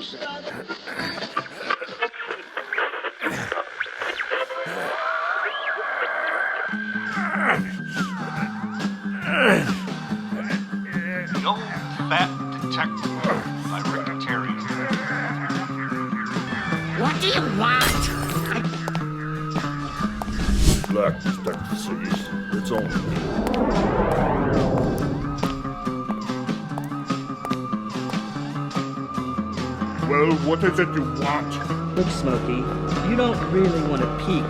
The Old Fat Detective by Therrio. What do you want? Black Spectre, it's only me. Well, what is it you want? Look, Smokey, you don't really want to peek.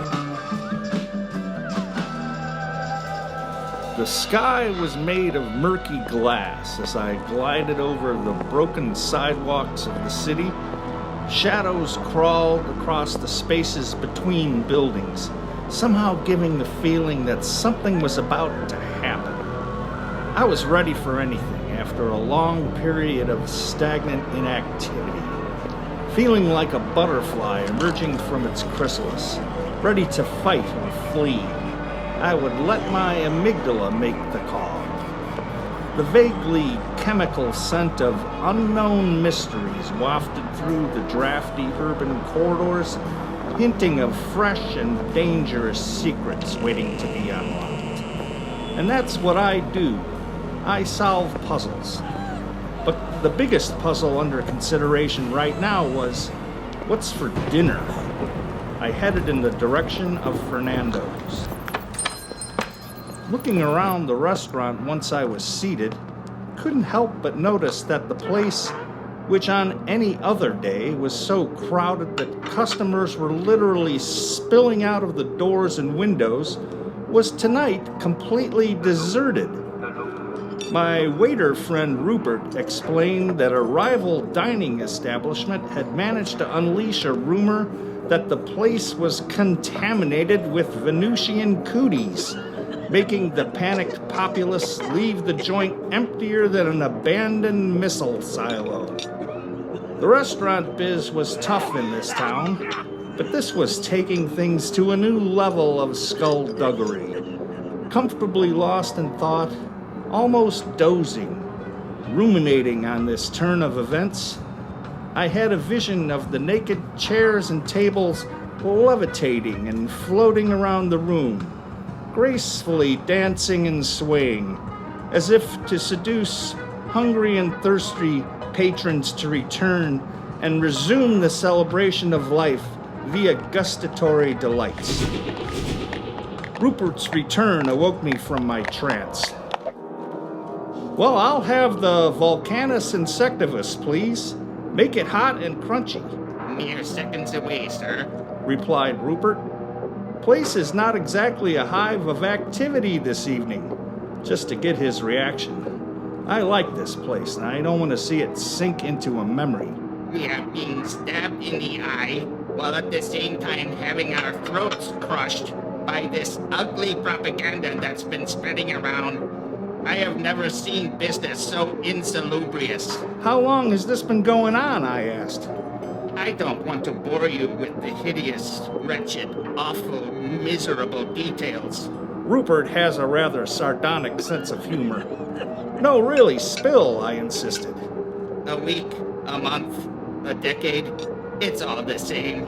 The sky was made of murky glass as I glided over the broken sidewalks of the city. Shadows crawled across the spaces between buildings, somehow giving the feeling that something was about to happen. I was ready for anything after a long period of stagnant inactivity, feeling like a butterfly emerging from its chrysalis, ready to fight or flee. I would let my amygdala make the call. The vaguely chemical scent of unknown mysteries wafted through the drafty urban corridors, hinting of fresh and dangerous secrets waiting to be unlocked. And that's what I do. I solve puzzles. But the biggest puzzle under consideration right now was, what's for dinner? I headed in the direction of Fernando's. Looking around the restaurant once I was seated, couldn't help but notice that the place, which on any other day was so crowded that customers were literally spilling out of the doors and windows, was tonight completely deserted. My waiter friend Rupert explained that a rival dining establishment had managed to unleash a rumor that the place was contaminated with Venusian cooties, making the panicked populace leave the joint emptier than an abandoned missile silo. The restaurant biz was tough in this town, but this was taking things to a new level of skullduggery. Comfortably lost in thought, almost dozing, ruminating on this turn of events, I had a vision of the naked chairs and tables levitating and floating around the room, gracefully dancing and swaying, as if to seduce hungry and thirsty patrons to return and resume the celebration of life via gustatory delights. Rupert's return awoke me from my trance. Well, I'll have the Volcanus insectivus, please. Make it hot and crunchy. Mere seconds away, sir. Replied Rupert. Place is not exactly a hive of activity this evening, just to get his reaction. I like this place, and I don't want to see it sink into a memory. We are being stabbed in the eye, while at the same time having our throats crushed by this ugly propaganda that's been spreading around. I have never seen business so insalubrious. How long has this been going on, I asked. I don't want to bore you with the hideous, wretched, awful, miserable details. Rupert has a rather sardonic sense of humor. No, really, spill, I insisted. A week, a month, a decade, it's all the same.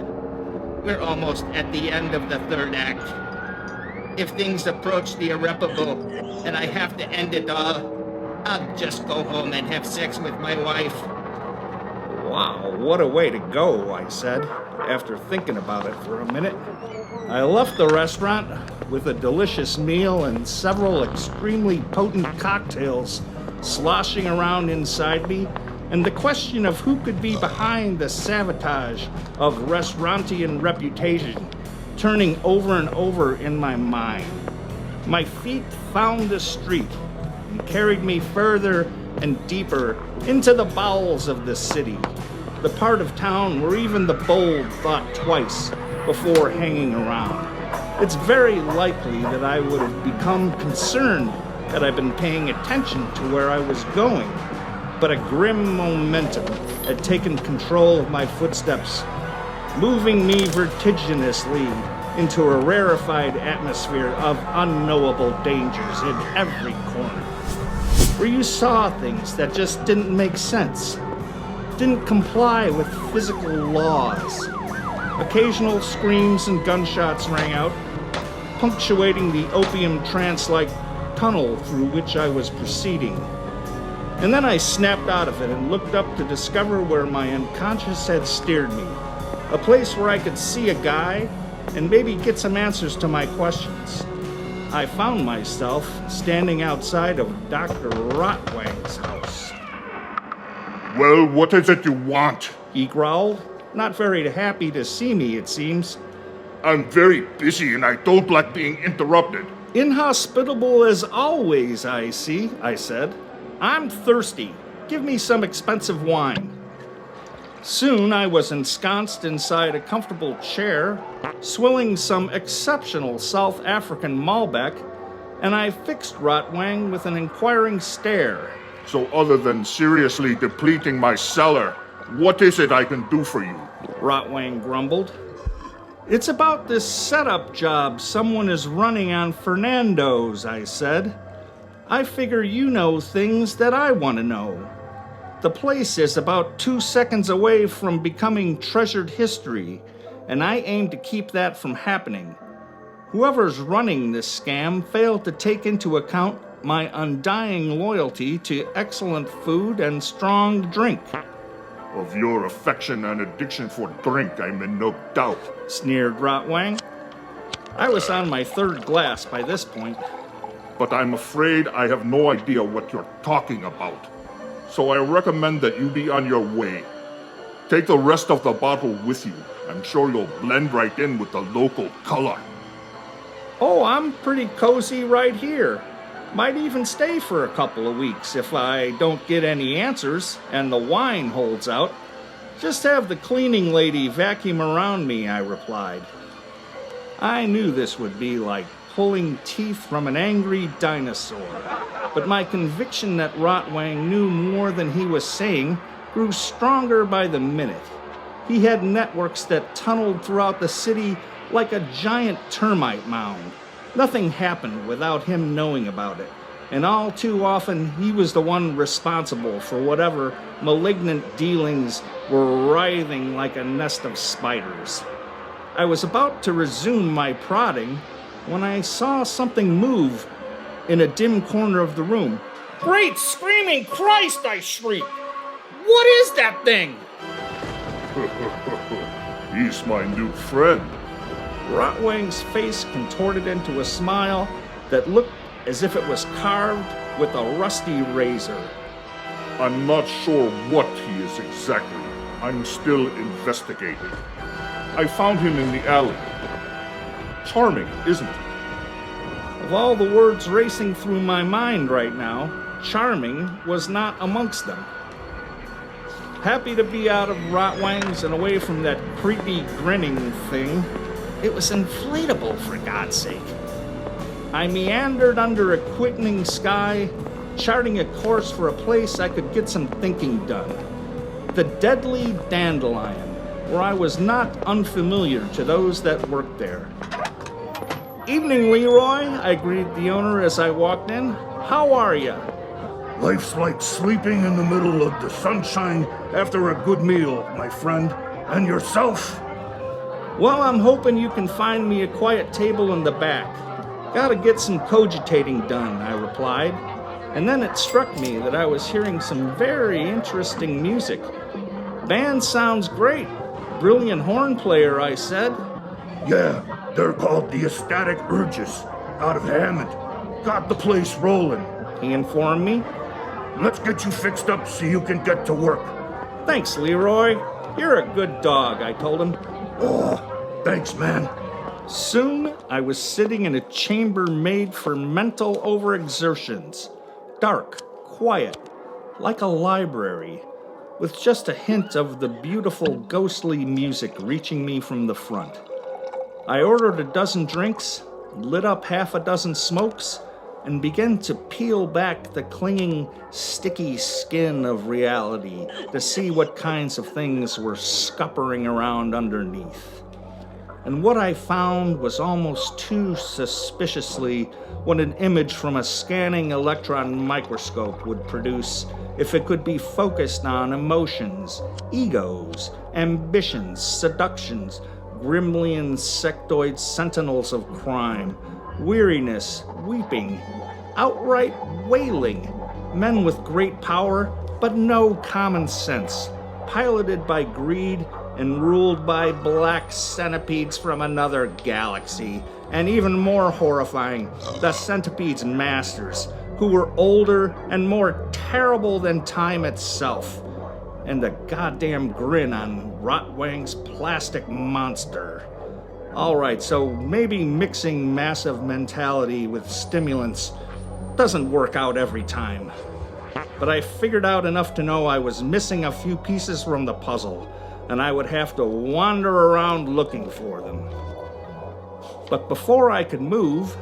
We're almost at the end of the third act. If things approach the irreparable and I have to end it all, I'll just go home and have sex with my wife. Wow, what a way to go, I said, after thinking about it for a minute. I left the restaurant with a delicious meal and several extremely potent cocktails sloshing around inside me, and the question of who could be behind the sabotage of restaurantian reputation turning over and over in my mind. My feet found the street and carried me further and deeper into the bowels of the city, the part of town where even the bold thought twice before hanging around. It's very likely that I would have become concerned had I been paying attention to where I was going, but a grim momentum had taken control of my footsteps, moving me vertiginously into a rarefied atmosphere of unknowable dangers in every corner, where you saw things that just didn't make sense. didn't comply with physical laws. Occasional screams and gunshots rang out, punctuating the opium trance-like tunnel through which I was proceeding. And then I snapped out of it and looked up to discover where my unconscious had steered me. A place where I could see a guy and maybe get some answers to my questions. I found myself standing outside of Dr. Rotwang's house. Well, what is it you want? He growled, not very happy to see me, it seems. I'm very busy and I don't like being interrupted. Inhospitable as always, I see, I said. I'm thirsty. Give me some expensive wine. Soon I was ensconced inside a comfortable chair, swilling some exceptional South African Malbec, and I fixed Rotwang with an inquiring stare. So other than seriously depleting my cellar, what is it I can do for you? Rotwang grumbled. It's about this setup job someone is running on Fernando's, I said. I figure you know things that I want to know. The place is about 2 seconds away from becoming treasured history, and I aim to keep that from happening. Whoever's running this scam failed to take into account my undying loyalty to excellent food and strong drink. Of your affection and addiction for drink, I'm in no doubt. Sneered Rotwang. I was on my third glass by this point. But I'm afraid I have no idea what you're talking about. So I recommend that you be on your way. Take the rest of the bottle with you. I'm sure you'll blend right in with the local color. Oh, I'm pretty cozy right here. Might even stay for a couple of weeks if I don't get any answers and the wine holds out. Just have the cleaning lady vacuum around me, I replied. I knew this would be like pulling teeth from an angry dinosaur, but my conviction that Rotwang knew more than he was saying grew stronger by the minute. He had networks that tunneled throughout the city like a giant termite mound. Nothing happened without him knowing about it, and all too often he was the one responsible for whatever malignant dealings were writhing like a nest of spiders. I was about to resume my prodding when I saw something move in a dim corner of the room. Great screaming Christ, I shrieked. What is that thing? He's my new friend. Rotwang's face contorted into a smile that looked as if it was carved with a rusty razor. I'm not sure what he is exactly. I'm still investigating. I found him in the alley. Charming, isn't he? Of all the words racing through my mind right now, charming was not amongst them. Happy to be out of Rotwang's and away from that creepy grinning thing. It was inflatable, for God's sake. I meandered under a quickening sky, charting a course for a place I could get some thinking done. The Deadly Dandelion, where I was not unfamiliar to those that worked there. Evening, Leroy, I greeted the owner as I walked in. How are you? Life's like sleeping in the middle of the sunshine after a good meal, my friend. And yourself? Well, I'm hoping you can find me a quiet table in the back. Gotta get some cogitating done, I replied. And then it struck me that I was hearing some very interesting music. Band sounds great. Brilliant horn player, I said. Yeah, they're called the Ecstatic Urges, out of Hammond. Got the place rolling. He informed me. Let's get you fixed up so you can get to work. Thanks, Leroy. You're a good dog, I told him. Oh, thanks, man. Soon, I was sitting in a chamber made for mental overexertions. Dark, quiet, like a library, with just a hint of the beautiful ghostly music reaching me from the front. I ordered a dozen drinks, lit up half a dozen smokes, and began to peel back the clinging, sticky skin of reality to see what kinds of things were scuppering around underneath. and what I found was almost too suspiciously what an image from a scanning electron microscope would produce if it could be focused on emotions, egos, ambitions, seductions, grimly insectoid sentinels of crime, weariness, weeping, outright wailing, men with great power but no common sense, piloted by greed and ruled by black centipedes from another galaxy, and even more horrifying, the centipede's masters, who were older and more terrible than time itself, and the goddamn grin on Rotwang's plastic monster. Alright, so maybe mixing massive mentality with stimulants doesn't work out every time. But I figured out enough to know I was missing a few pieces from the puzzle, and I would have to wander around looking for them. But before I could move,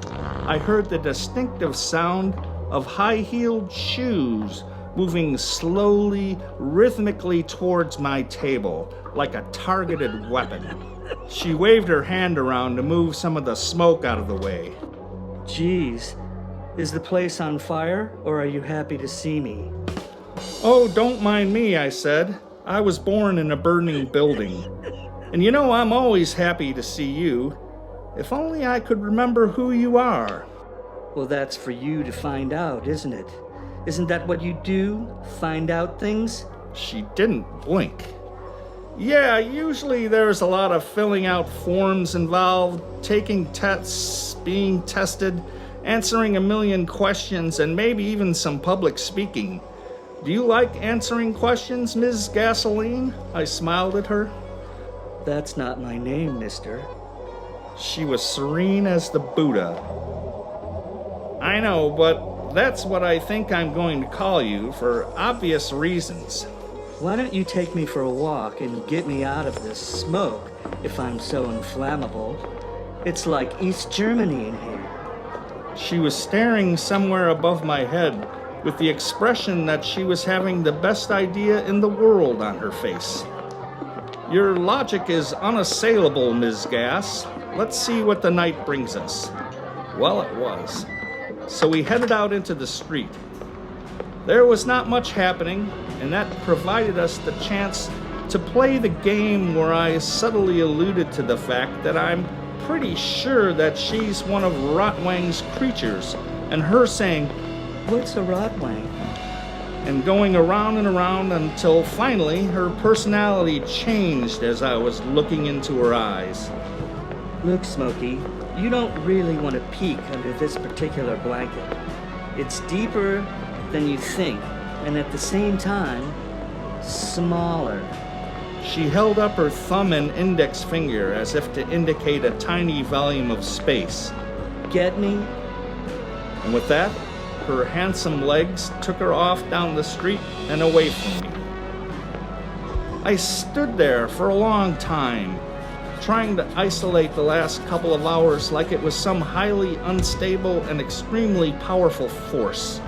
I heard the distinctive sound of high-heeled shoes moving slowly, rhythmically towards my table, like a targeted weapon. She waved her hand around to move some of the smoke out of the way. Geez, is the place on fire, or are you happy to see me? Oh, don't mind me, I said. I was born in a burning building. And you know, I'm always happy to see you. If only I could remember who you are. Well, that's for you to find out, isn't it? Isn't that what you do? Find out things? She didn't blink. Yeah, usually there's a lot of filling out forms involved, taking tests, being tested, answering a million questions, and maybe even some public speaking. Do you like answering questions, Ms. Gasoline? I smiled at her. That's not my name, mister. She was serene as the Buddha. I know, but that's what I think I'm going to call you for obvious reasons. Why don't you take me for a walk and get me out of this smoke if I'm so inflammable? It's like East Germany in here. She was staring somewhere above my head with the expression that she was having the best idea in the world on her face. Your logic is unassailable, Ms. Gas. Let's see what the night brings us. Well, it was. So we headed out into the street. There was not much happening, and that provided us the chance to play the game where I subtly alluded to the fact that I'm pretty sure that she's one of Rotwang's creatures, and her saying, What's a Rotwang? and going around and around until finally her personality changed as I was looking into her eyes. Look, Smokey, you don't really want to peek under this particular blanket. It's deeper than you think, and at the same time, smaller. She held up her thumb and index finger as if to indicate a tiny volume of space. Get me? And with that, her handsome legs took her off down the street and away from me. I stood there for a long time, trying to isolate the last couple of hours like it was some highly unstable and extremely powerful force.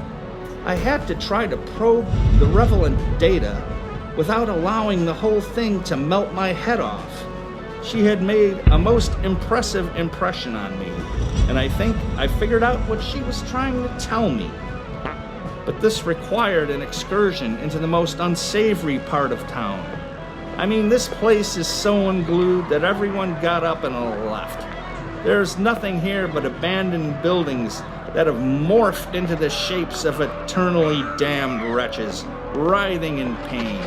I had to try to probe the relevant data without allowing the whole thing to melt my head off. She had made a most impressive impression on me, and I think I figured out what she was trying to tell me. But this required an excursion into the most unsavory part of town. I mean, this place is so unglued that everyone got up and left. There's nothing here but abandoned buildings that have morphed into the shapes of eternally damned wretches, writhing in pain.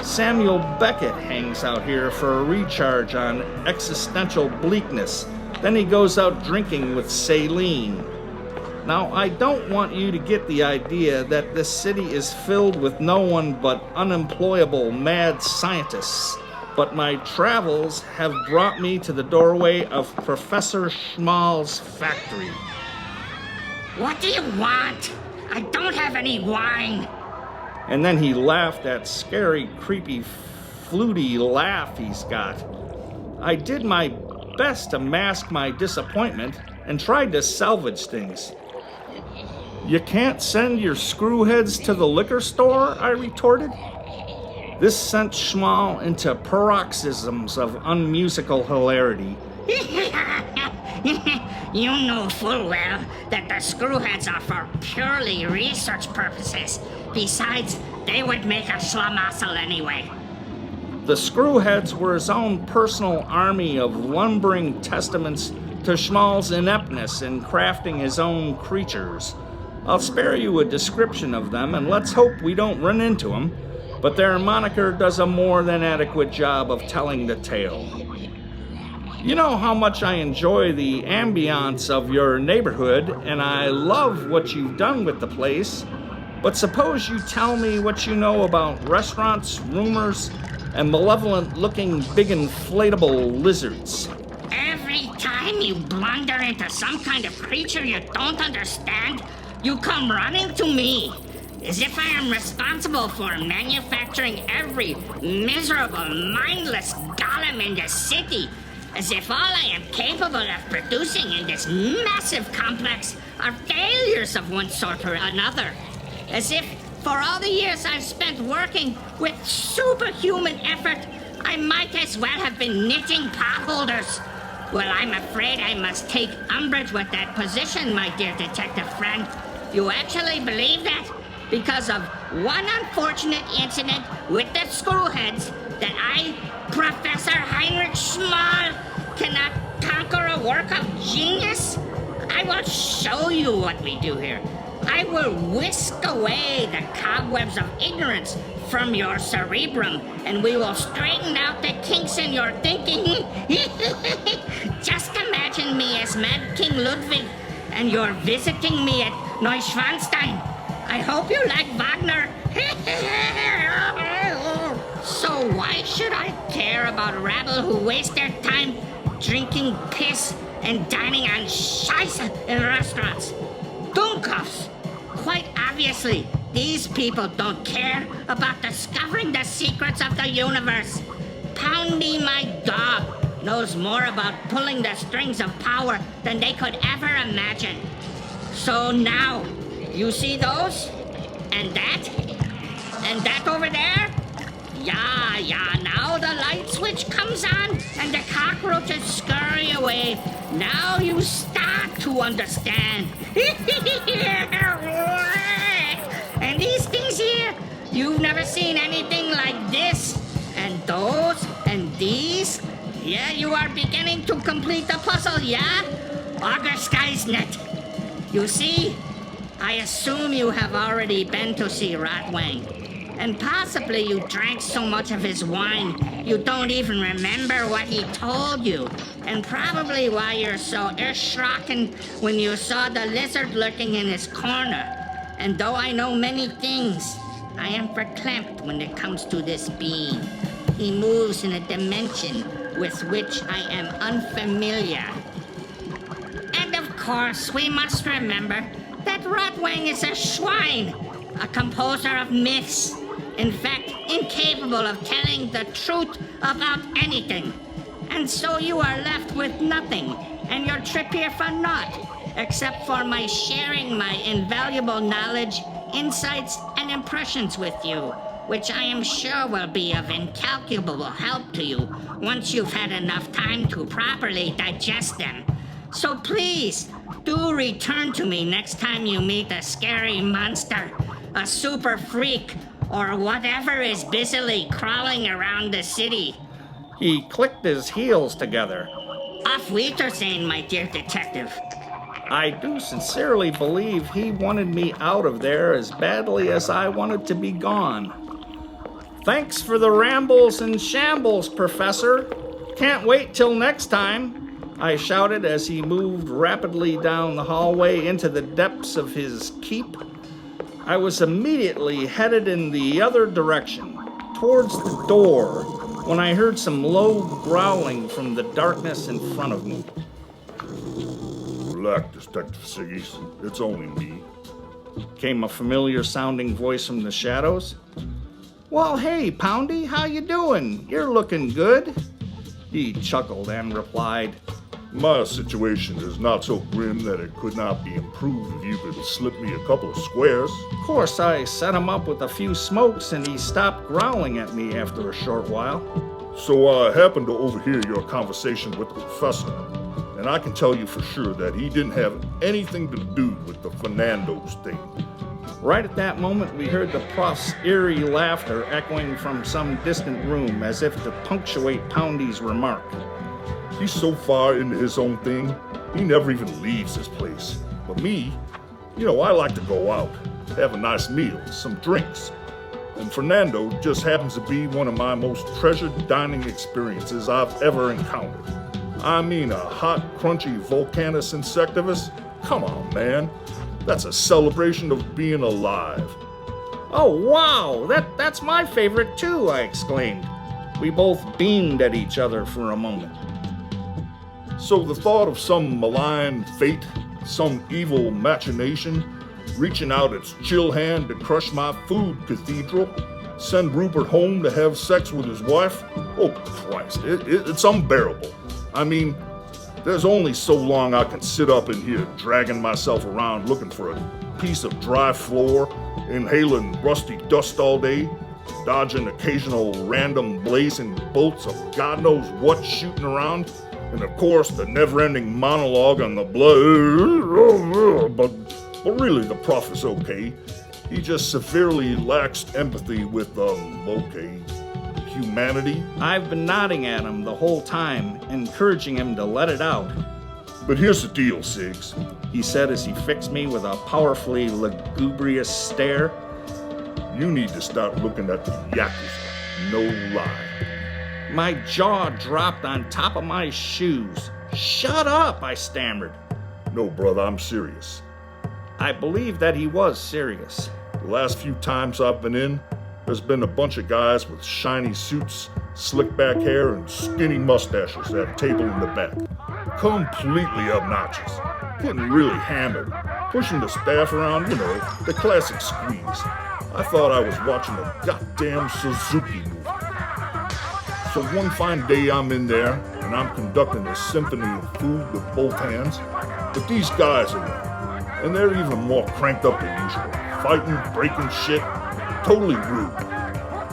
Samuel Beckett hangs out here for a recharge on existential bleakness. Then he goes out drinking with Saline. Now, I don't want you to get the idea that this city is filled with no one but unemployable mad scientists, but my travels have brought me to the doorway of Professor Schmal's factory. What do you want? I don't have any wine. And then he laughed that scary, creepy, fluty laugh he's got. I did my best to mask my disappointment and tried to salvage things. You can't send your screwheads to the liquor store? I retorted. This sent Schmal into paroxysms of unmusical hilarity, You know full well that the screwheads are for purely research purposes. Besides, they would make a schlamassel anyway. The screwheads were his own personal army of lumbering testaments to Schmal's ineptness in crafting his own creatures. I'll spare you a description of them, and let's hope we don't run into them, but their moniker does a more than adequate job of telling the tale. You know how much I enjoy the ambiance of your neighborhood, and I love what you've done with the place, but suppose you tell me what you know about restaurants, rumors, and malevolent-looking big inflatable lizards. Every time you blunder into some kind of creature you don't understand, you come running to me, as if I am responsible for manufacturing every miserable, mindless golem in the city, as if all I am capable of producing in this massive complex are failures of one sort or another, as if for all the years I've spent working with superhuman effort, I might as well have been knitting potholders. Well, I'm afraid I must take umbrage with that position, my dear detective friend. You actually believe that? Because of one unfortunate incident with the screwheads that I, Professor Heinrich Schmal, cannot conquer a work of genius? I will show you what we do here. I will whisk away the cobwebs of ignorance from your cerebrum, and we will straighten out the kinks in your thinking. Just imagine me as Mad King Ludwig, and you're visiting me at Neuschwanstein. I hope you like Wagner. So why should I care about rabble who waste their time drinking piss and dining on Scheiße in restaurants? Dummkopfs! Quite obviously, these people don't care about discovering the secrets of the universe. Poundy, my dog, knows more about pulling the strings of power than they could ever imagine. So now, you see those? And that over there? Yeah, now the light switch comes on and the cockroaches scurry away. Now you start to understand. And these things here, you've never seen anything like this. And those, and these. Yeah, you are beginning to complete the puzzle, yeah? Auger Sky's net. You see, I assume you have already been to see Rotwang. And possibly you drank so much of his wine, you don't even remember what he told you. And probably why you're so erschrocken when you saw the lizard lurking in his corner. And though I know many things, I am verklempt when it comes to this being. He moves in a dimension with which I am unfamiliar. And of course, we must remember that Rotwang is a swine, a composer of myths. In fact, incapable of telling the truth about anything. And so you are left with nothing, and your trip here for naught, except for my sharing my invaluable knowledge, insights, and impressions with you, which I am sure will be of incalculable help to you once you've had enough time to properly digest them. So please, do return to me next time you meet a scary monster, a super freak, or whatever is busily crawling around the city. He clicked his heels together. Auf Wiedersehen, my dear detective. I do sincerely believe he wanted me out of there as badly as I wanted to be gone. Thanks for the rambles and shambles, Professor. Can't wait till next time, I shouted as he moved rapidly down the hallway into the depths of his keep. I was immediately headed in the other direction, towards the door, when I heard some low growling from the darkness in front of me. Relax, Detective Siggies. It's only me. Came a familiar-sounding voice from the shadows. Well, hey, Poundy, how you doing? You're looking good. He chuckled and replied, My situation is not so grim that it could not be improved if you could slip me a couple of squares. Of course, I set him up with a few smokes and he stopped growling at me after a short while. So I happened to overhear your conversation with the professor, and I can tell you for sure that he didn't have anything to do with the Fernando's thing. Right at that moment, we heard the prof's eerie laughter echoing from some distant room as if to punctuate Poundy's remark. He's so far into his own thing, he never even leaves his place. But me, I like to go out, have a nice meal, some drinks. And Fernando just happens to be one of my most treasured dining experiences I've ever encountered. I mean, a hot, crunchy Volcanus insectivus? Come on, man. That's a celebration of being alive. Oh, wow! That's my favorite too, I exclaimed. We both beamed at each other for a moment. So the thought of some malign fate, some evil machination, reaching out its chill hand to crush my food cathedral, send Rupert home to have sex with his wife? Oh, Christ, it's unbearable. I mean, there's only so long I can sit up in here dragging myself around looking for a piece of dry floor, inhaling rusty dust all day, dodging occasional random blazing bolts of God knows what shooting around, and of course the never-ending monologue on the blood. But really, the prof is okay. He just severely lacks empathy with, humanity. I've been nodding at him the whole time, encouraging him to let it out. But here's the deal, Siggs. He said as he fixed me with a powerfully lugubrious stare. You need to start looking at the Yakuza. No lie. My jaw dropped on top of my shoes. Shut up, I stammered. No, brother, I'm serious. I believe that he was serious. The last few times I've been in, there's been a bunch of guys with shiny suits, slick back hair, and skinny mustaches at a table in the back. Completely obnoxious. Getting really hammered. Pushing the staff around, the classic squeeze. I thought I was watching a goddamn Suzuki movie. So one fine day I'm in there, and I'm conducting a symphony of food with both hands. But these guys are there, and they're even more cranked up than usual. Fighting, breaking shit, totally rude.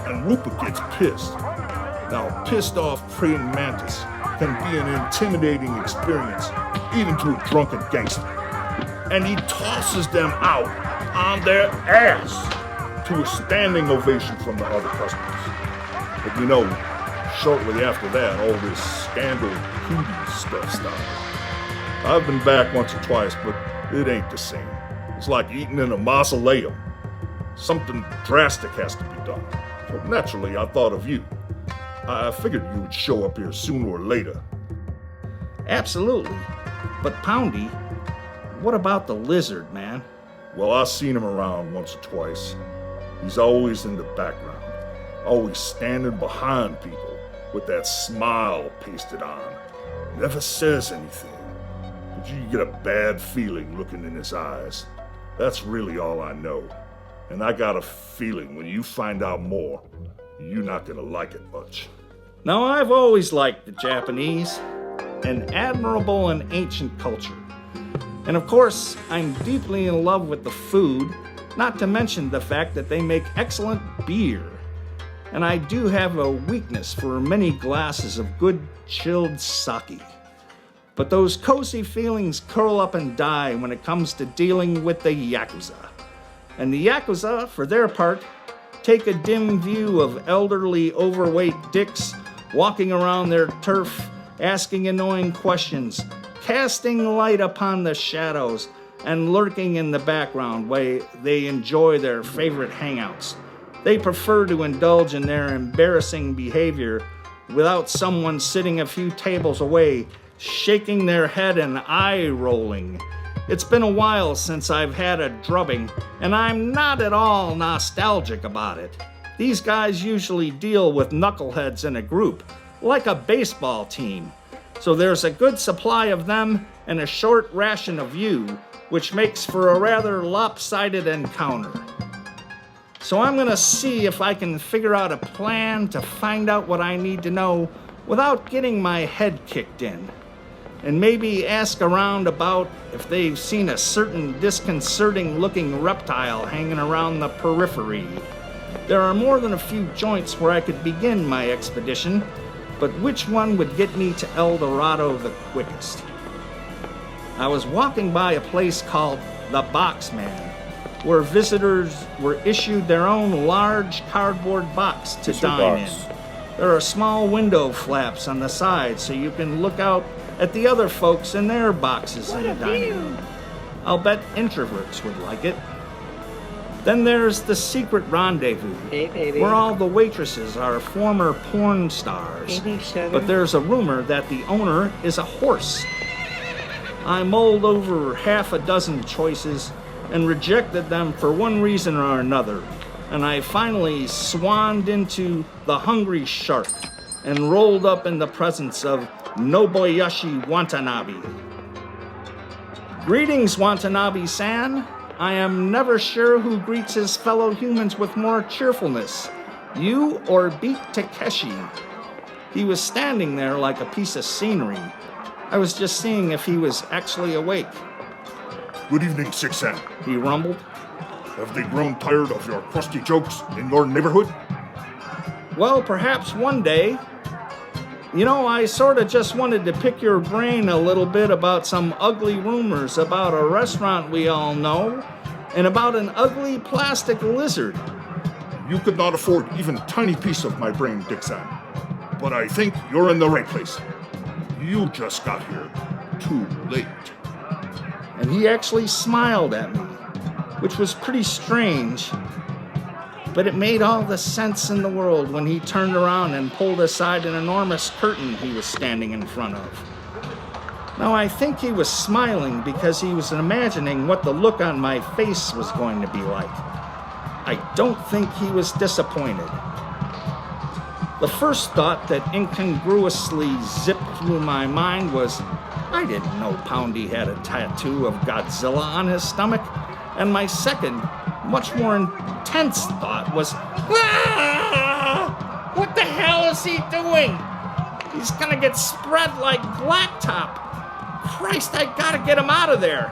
And Rupert gets pissed. Now, a pissed off praying mantis can be an intimidating experience, even to a drunken gangster. And he tosses them out on their ass to a standing ovation from the other customers. But shortly after that, all this scandal cootie stuff started. I've been back once or twice, but it ain't the same. It's like eating in a mausoleum. Something drastic has to be done. So naturally, I thought of you. I figured you would show up here sooner or later. Absolutely. But Poundy, what about the lizard, man? Well, I've seen him around once or twice. He's always in the background, always standing behind people with that smile pasted on. Never says anything, but you get a bad feeling looking in his eyes. That's really all I know. And I got a feeling when you find out more, you're not gonna like it much. Now, I've always liked the Japanese, an admirable and ancient culture. And of course, I'm deeply in love with the food, not to mention the fact that they make excellent beer. And I do have a weakness for many glasses of good chilled sake. But those cozy feelings curl up and die when it comes to dealing with the Yakuza. And the Yakuza, for their part, take a dim view of elderly, overweight dicks walking around their turf, asking annoying questions, casting light upon the shadows, and lurking in the background while they enjoy their favorite hangouts. They prefer to indulge in their embarrassing behavior without someone sitting a few tables away, shaking their head and eye-rolling. It's been a while since I've had a drubbing, and I'm not at all nostalgic about it. These guys usually deal with knuckleheads in a group, like a baseball team. So there's a good supply of them and a short ration of you, which makes for a rather lopsided encounter. So I'm gonna see if I can figure out a plan to find out what I need to know without getting my head kicked in. And maybe ask around about if they've seen a certain disconcerting looking reptile hanging around the periphery. There are more than a few joints where I could begin my expedition, but which one would get me to El Dorado the quickest? I was walking by a place called the Boxman, where visitors were issued their own large cardboard box to dine in. There are small window flaps on the side so you can look out at the other folks in their boxes in the dining room. I'll bet introverts would like it. Then there's the secret rendezvous, where all the waitresses are former porn stars. But there's a rumor that the owner is a horse. I mulled over half a dozen choices and rejected them for one reason or another, and I finally swanned into the Hungry Shark and rolled up in the presence of Nobuyoshi Watanabe. Greetings, Watanabe-san. I am never sure who greets his fellow humans with more cheerfulness, you or Beat Takeshi. He was standing there like a piece of scenery. I was just seeing if he was actually awake. Good evening, Six-Sen. He rumbled. Have they grown tired of your crusty jokes in your neighborhood? Well, perhaps one day. You know, I sort of just wanted to pick your brain a little bit about some ugly rumors about a restaurant we all know, and about an ugly plastic lizard. You could not afford even a tiny piece of my brain, Dick-san. But I think you're in the right place. You just got here too late. And he actually smiled at me, which was pretty strange. But it made all the sense in the world when he turned around and pulled aside an enormous curtain he was standing in front of. Now, I think he was smiling because he was imagining what the look on my face was going to be like. I don't think he was disappointed. The first thought that incongruously zipped through my mind was, I didn't know Poundy had a tattoo of Godzilla on his stomach. And my second, much more intense thought was, ah! What the hell is he doing? He's gonna get spread like blacktop. Christ, I gotta get him out of there.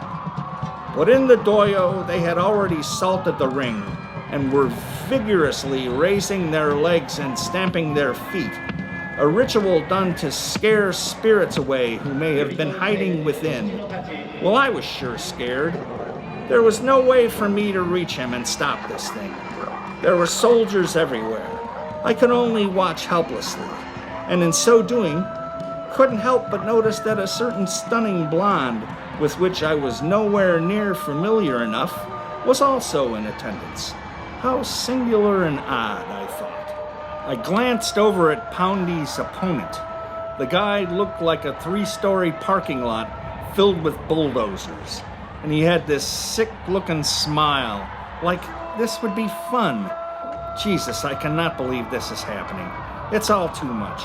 But in the doyo, they had already salted the ring and were vigorously raising their legs and stamping their feet, a ritual done to scare spirits away who may have been hiding within. Well, I was sure scared. There was no way for me to reach him and stop this thing. There were soldiers everywhere. I could only watch helplessly, and in so doing, couldn't help but notice that a certain stunning blonde, with which I was nowhere near familiar enough, was also in attendance. How singular and odd, I thought. I glanced over at Poundy's opponent. The guy looked like a 3-story parking lot filled with bulldozers. And he had this sick-looking smile, like this would be fun. Jesus, I cannot believe this is happening. It's all too much.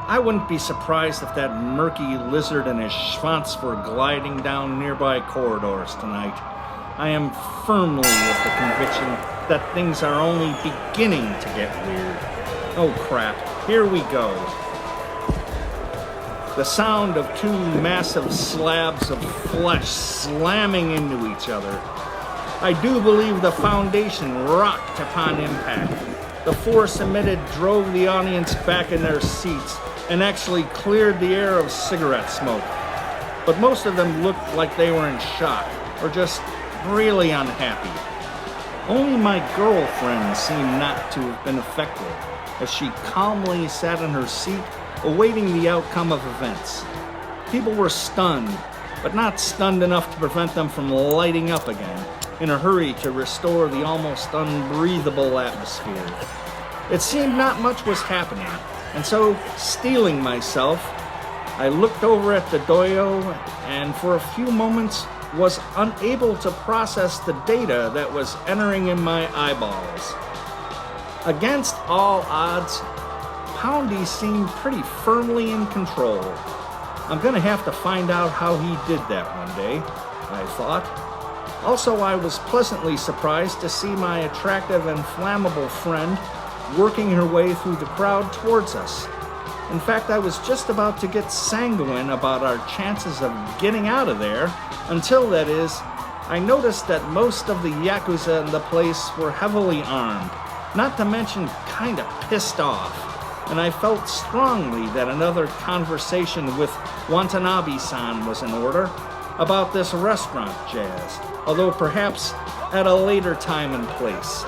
I wouldn't be surprised if that murky lizard and his schwanz were gliding down nearby corridors tonight. I am firmly of the conviction that things are only beginning to get weird. Oh crap, here we go. The sound of 2 massive slabs of flesh slamming into each other. I do believe the foundation rocked upon impact. The force emitted drove the audience back in their seats and actually cleared the air of cigarette smoke. But most of them looked like they were in shock or just really unhappy. Only my girlfriend seemed not to have been affected, as she calmly sat in her seat awaiting the outcome of events. People were stunned, but not stunned enough to prevent them from lighting up again, in a hurry to restore the almost unbreathable atmosphere. It seemed not much was happening, and so, steeling myself, I looked over at the doyo and for a few moments was unable to process the data that was entering in my eyeballs. Against all odds, Poundy seemed pretty firmly in control. I'm gonna have to find out how he did that one day, I thought. Also, I was pleasantly surprised to see my attractive and flammable friend working her way through the crowd towards us. In fact, I was just about to get sanguine about our chances of getting out of there, until, that is, I noticed that most of the Yakuza in the place were heavily armed, not to mention kinda pissed off. and I felt strongly that another conversation with Watanabe-san was in order about this restaurant jazz, although perhaps at a later time and place.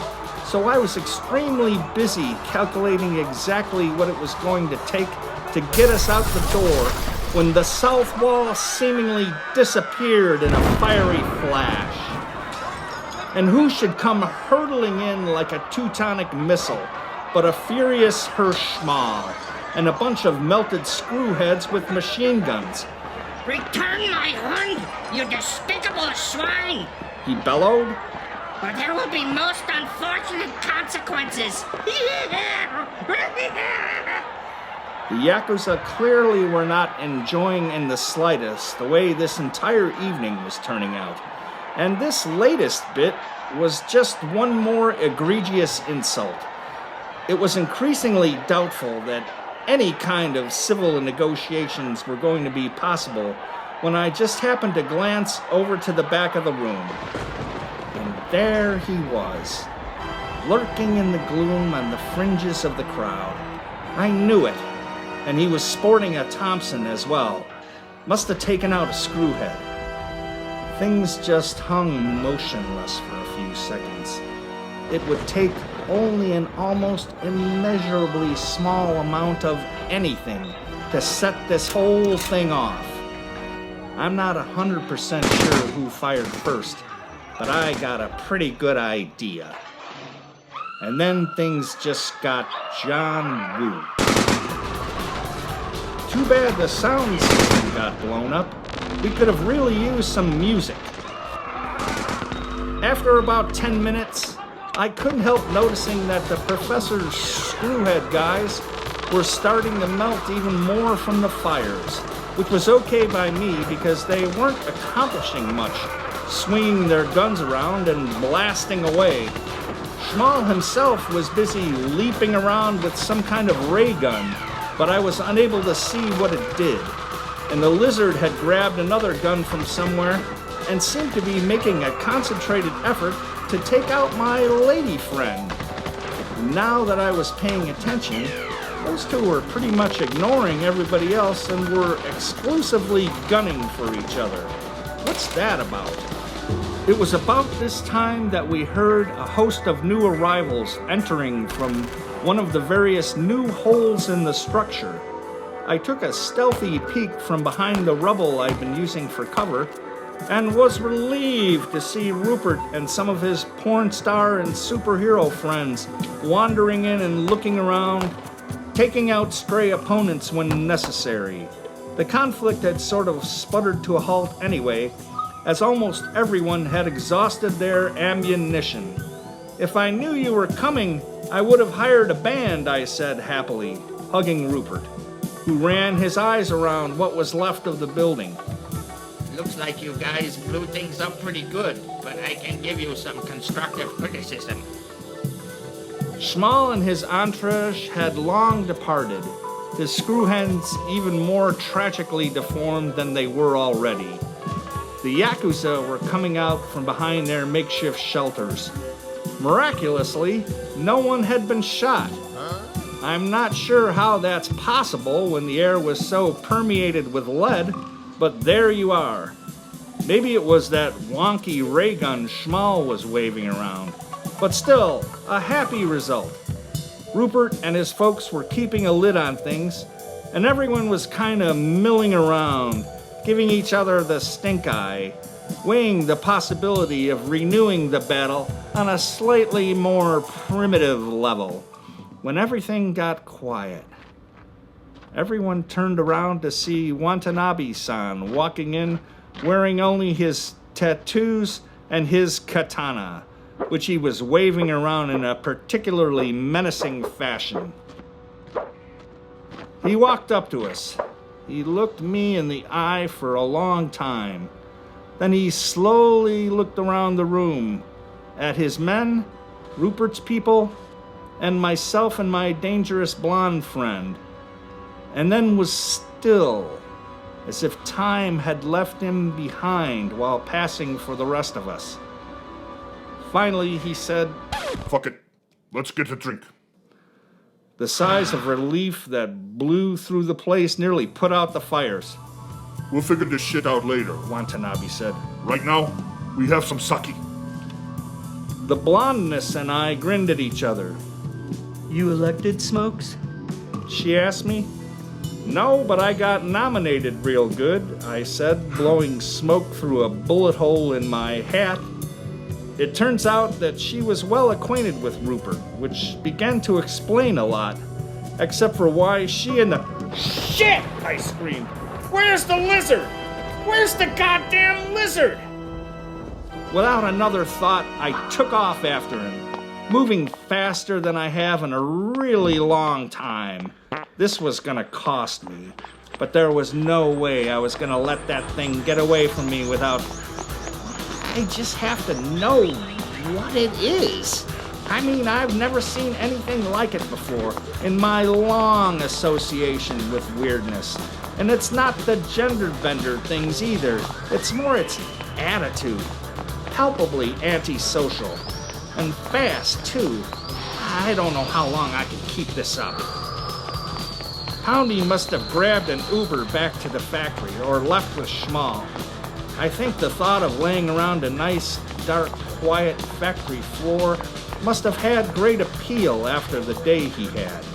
So I was extremely busy calculating exactly what it was going to take to get us out the door when the south wall seemingly disappeared in a fiery flash. And who should come hurtling in like a Teutonic missile but a furious Hirschmal and a bunch of melted screwheads with machine guns. Return my horn, you despicable swine! He bellowed. Or there will be most unfortunate consequences. The Yakuza clearly were not enjoying in the slightest the way this entire evening was turning out. And this latest bit was just one more egregious insult. It was increasingly doubtful that any kind of civil negotiations were going to be possible when I just happened to glance over to the back of the room. And there he was, lurking in the gloom on the fringes of the crowd. I knew it. And he was sporting a Thompson as well. Must have taken out a screwhead. Things just hung motionless for a few seconds. It would take only an almost immeasurably small amount of anything to set this whole thing off. I'm not 100% sure who fired first, but I got a pretty good idea. And then things just got John Woo. Too bad the sound system got blown up. We could have really used some music. After about 10 minutes, I couldn't help noticing that the professor's screwhead guys were starting to melt even more from the fires, which was okay by me because they weren't accomplishing much, swinging their guns around and blasting away. Schmal himself was busy leaping around with some kind of ray gun, but I was unable to see what it did. And the lizard had grabbed another gun from somewhere and seemed to be making a concentrated effort to take out my lady friend. Now that I was paying attention, those two were pretty much ignoring everybody else and were exclusively gunning for each other. What's that about? It was about this time that we heard a host of new arrivals entering from one of the various new holes in the structure. I took a stealthy peek from behind the rubble I'd been using for cover and was relieved to see Rupert and some of his porn star and superhero friends wandering in and looking around, taking out stray opponents when necessary. The conflict had sort of sputtered to a halt anyway, as almost everyone had exhausted their ammunition. If I knew you were coming, I would have hired a band, I said happily, hugging Rupert, who ran his eyes around what was left of the building. Looks like you guys blew things up pretty good, but I can give you some constructive criticism. Schmal and his entourage had long departed, his screwheads even more tragically deformed than they were already. The Yakuza were coming out from behind their makeshift shelters. Miraculously, no one had been shot. I'm not sure how that's possible when the air was so permeated with lead, but there you are. Maybe it was that wonky ray gun Schmal was waving around, but still, a happy result. Rupert and his folks were keeping a lid on things, and everyone was kind of milling around, giving each other the stink eye, weighing the possibility of renewing the battle on a slightly more primitive level. When everything got quiet, everyone turned around to see Watanabe-san walking in wearing only his tattoos and his katana, which he was waving around in a particularly menacing fashion. He walked up to us. He looked me in the eye for a long time. Then he slowly looked around the room at his men, Rupert's people, and myself and my dangerous blonde friend, and then was still, as if time had left him behind while passing for the rest of us. Finally, he said, Fuck it. Let's get a drink. The sighs of relief that blew through the place nearly put out the fires. We'll figure this shit out later. Watanabe said. Right now, we have some sake. The blondness and I grinned at each other. You elected, Smokes? She asked me. No, but I got nominated real good, I said, blowing smoke through a bullet hole in my hat. It turns out that she was well acquainted with Rupert, which began to explain a lot, except for why she and the... Shit! I screamed. Where's the lizard? Where's the goddamn lizard? Without another thought, I took off after him, moving faster than I have in a really long time. This was gonna cost me, but there was no way I was gonna let that thing get away from me without... I just have to know what it is. I mean, I've never seen anything like it before in my long association with weirdness. And it's not the gender bender things either. It's more its attitude. Palpably antisocial. And fast, too. I don't know how long I can keep this up. Poundy must have grabbed an Uber back to the factory or left with Schmal. I think the thought of laying around a nice, dark, quiet factory floor must have had great appeal after the day he had.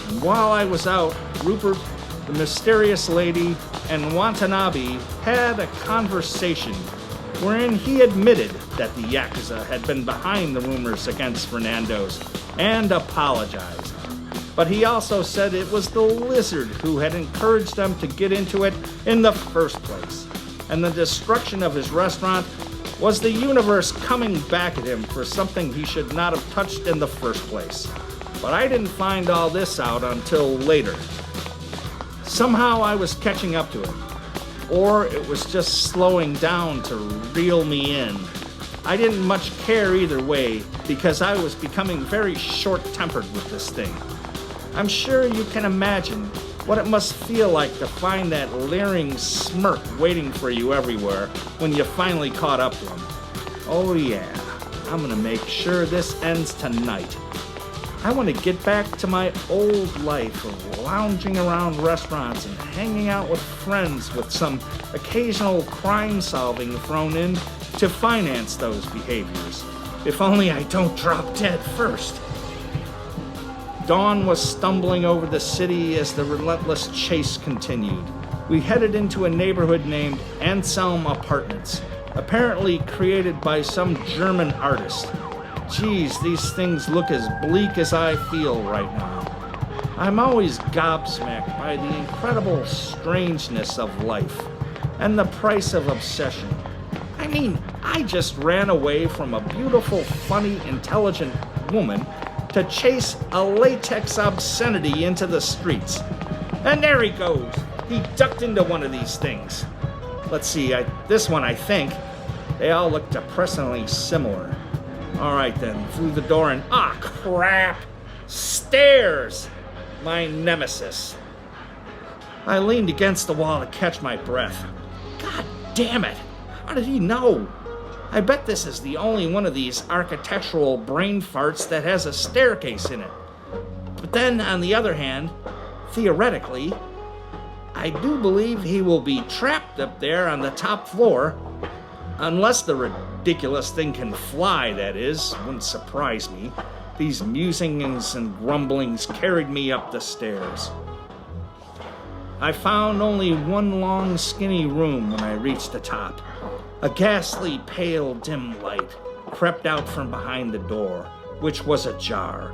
And while I was out, Rupert, the mysterious lady, and Watanabe had a conversation wherein he admitted that the Yakuza had been behind the rumors against Fernando's and apologized. But he also said it was the lizard who had encouraged them to get into it in the first place. And the destruction of his restaurant was the universe coming back at him for something he should not have touched in the first place. But I didn't find all this out until later. Somehow I was catching up to it. Or it was just slowing down to reel me in. I didn't much care either way, because I was becoming very short-tempered with this thing. I'm sure you can imagine what it must feel like to find that leering smirk waiting for you everywhere when you finally caught up to him. Oh yeah, I'm gonna make sure this ends tonight. I want to get back to my old life of lounging around restaurants and hanging out with friends with some occasional crime solving thrown in to finance those behaviors. If only I don't drop dead first. Dawn was stumbling over the city as the relentless chase continued. We headed into a neighborhood named Anselm Apartments, apparently created by some German artist. Geez, these things look as bleak as I feel right now. I'm always gobsmacked by the incredible strangeness of life and the price of obsession. I mean, I just ran away from a beautiful, funny, intelligent woman to chase a latex obscenity into the streets. And there he goes. He ducked into one of these things. Let's see, this one I think. They all look depressingly similar. All right then, through the door and crap! Stairs! My nemesis. I leaned against the wall to catch my breath. God damn it! How did he know? I bet this is the only one of these architectural brain farts that has a staircase in it. But then, on the other hand, theoretically, I do believe he will be trapped up there on the top floor. Unless the ridiculous thing can fly, that is. Wouldn't surprise me. These musings and grumblings carried me up the stairs. I found only one long, skinny room when I reached the top. A ghastly, pale, dim light crept out from behind the door, which was ajar.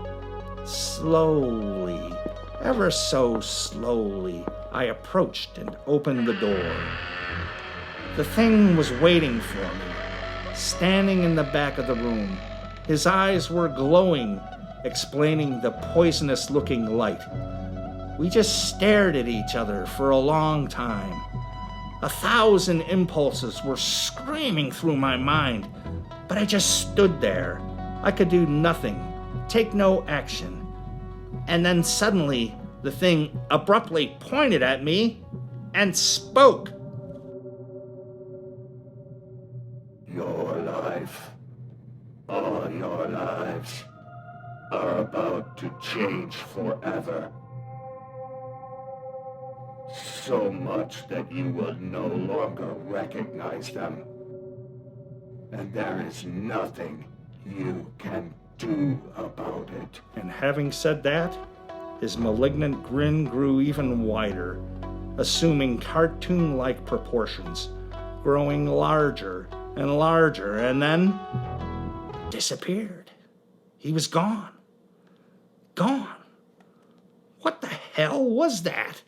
Slowly, ever so slowly, I approached and opened the door. The thing was waiting for me, standing in the back of the room. His eyes were glowing, explaining the poisonous-looking light. We just stared at each other for a long time. 1,000 impulses were screaming through my mind, but I just stood there. I could do nothing, take no action. And then suddenly, the thing abruptly pointed at me and spoke. Your life, all your lives, are about to change forever. So much that you will no longer recognize them. And there is nothing you can do about it. And having said that, his malignant grin grew even wider, assuming cartoon-like proportions, growing larger and larger, and then disappeared. He was gone. Gone. What the hell was that?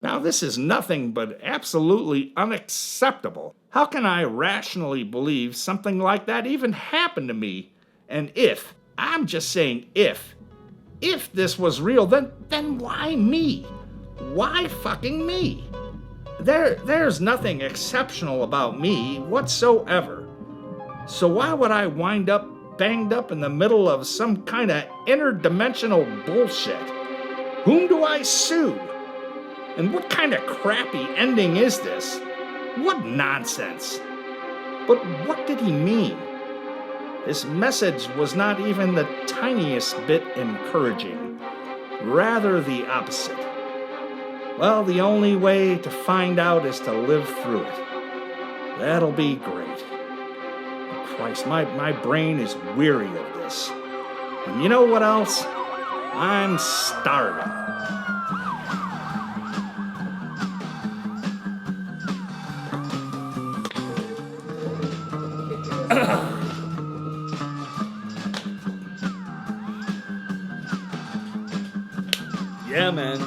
Now, this is nothing but absolutely unacceptable. How can I rationally believe something like that even happened to me? And I'm just saying if this was real, then why me? Why fucking me? There's nothing exceptional about me whatsoever. So why would I wind up banged up in the middle of some kind of interdimensional bullshit? Whom do I sue? And what kind of crappy ending is this? What nonsense. But what did he mean? His message was not even the tiniest bit encouraging. Rather the opposite. Well, the only way to find out is to live through it. That'll be great. Christ, my brain is weary of this. And you know what else? I'm starving. Yeah, man.